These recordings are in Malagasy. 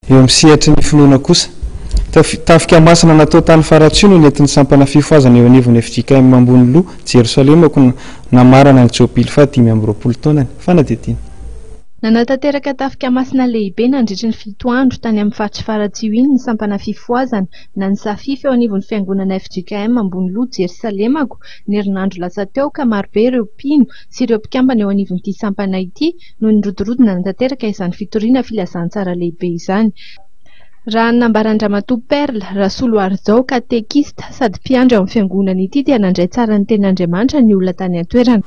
eo amin'ny sehatra ny finoana kosa tafika masina natao tany faratsino nentin'ny sampana fifoazana eo anivon'ny FJKM ambony loha Jerosalema ko namarana ny Jobily fa 520 taonany fanadidina. Nanatanteraka tafika masina lehibe nandritry ny 7 andro tany amin'ny faritry faratsio iny ny sampana fifoazana na ny safify eo anivon'ny fiangonana FJKM ambony loha Jerosalemako ny herinandro lasa teo ka marobe ireo mpino sy ireo mpikambana eo anivon'ity sampana ity no nirodorona nanatanteraka izany fitoriana filazantsara lehibe izany. Raha nambarandramatoa Perle Rasolo Arzao katekista sady mpiandry ao amin'ny fiangonana ity dia nandray tsara ny tenin'Andriamanitra ny olona tany an-toerana.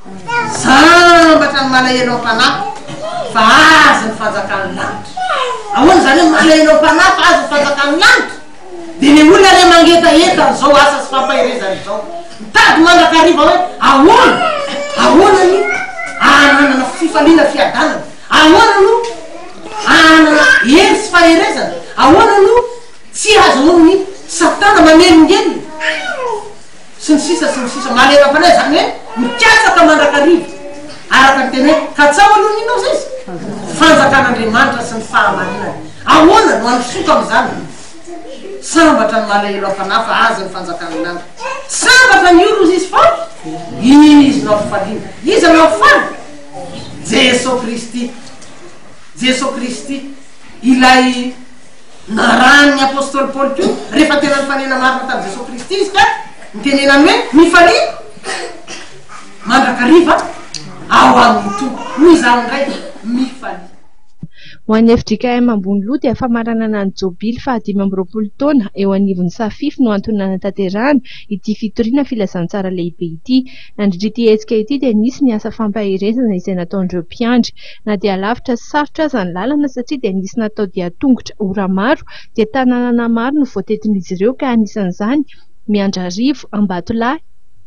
Sambatra ny malahelo am-panahy fa aza ny fanjakan'ny lanitra. Ahoana zany hoe malahelo am-panahy fa aza ny fanjakan'ny lanitra? Dia ny olona ilay mangetaeta zao asa sy fampahirezana izao. Mitady mandrakariva hoe ahoana io? Ananana fifaliana fiadanana. Ahoana no anana hery sy faherezana. Ahoana no tsy azo noho ny satana manelingelina. Sy ny sisa malahelo am-panahy zany hoe mikasaka mandrakariva. Araka ny tena hoe katsao aloha ninao zay izy. Fanjakan'Andriamanitra sy ny fahamarinana. Ahoana no anosoka amin'izany? Sambatra ny malahelo am-panahy fa aza ny fanjakan'ny lanitra. Sambatra ny olo izy fa izy no fifaliana. Izy no fifaly. Jesosy Kristy ilay narany apôstôly Paoly teo rehefa tena nyfanena marina tamin'i Jesosy Kristy izy ka nitenenany hoe mifaliana mandrakariva ao amin'ny tompo noho izany indray mifaliana. Ho an'ny FJKM ambony loha dia famaranana ny Jobily fa 520 taona eo anivon'ny safify no antony nanatanterahana ity fitoriana filazantsara lehibe ity. Nandritra ity hetsika ity dia nisy ny asa fampahirezana izay nataon'ireo mpiandry. Na dia lavitra sy sarotra aza ny lalana satria dia nisy natao dia tongotra ora maro dia tanàna maro no voatetin'izy ireo ka anisan'izany Miandrarivo, Ambatolahy,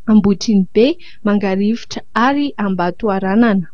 Ambohitrinibe, Mangarivotra ary Ambatoaranana.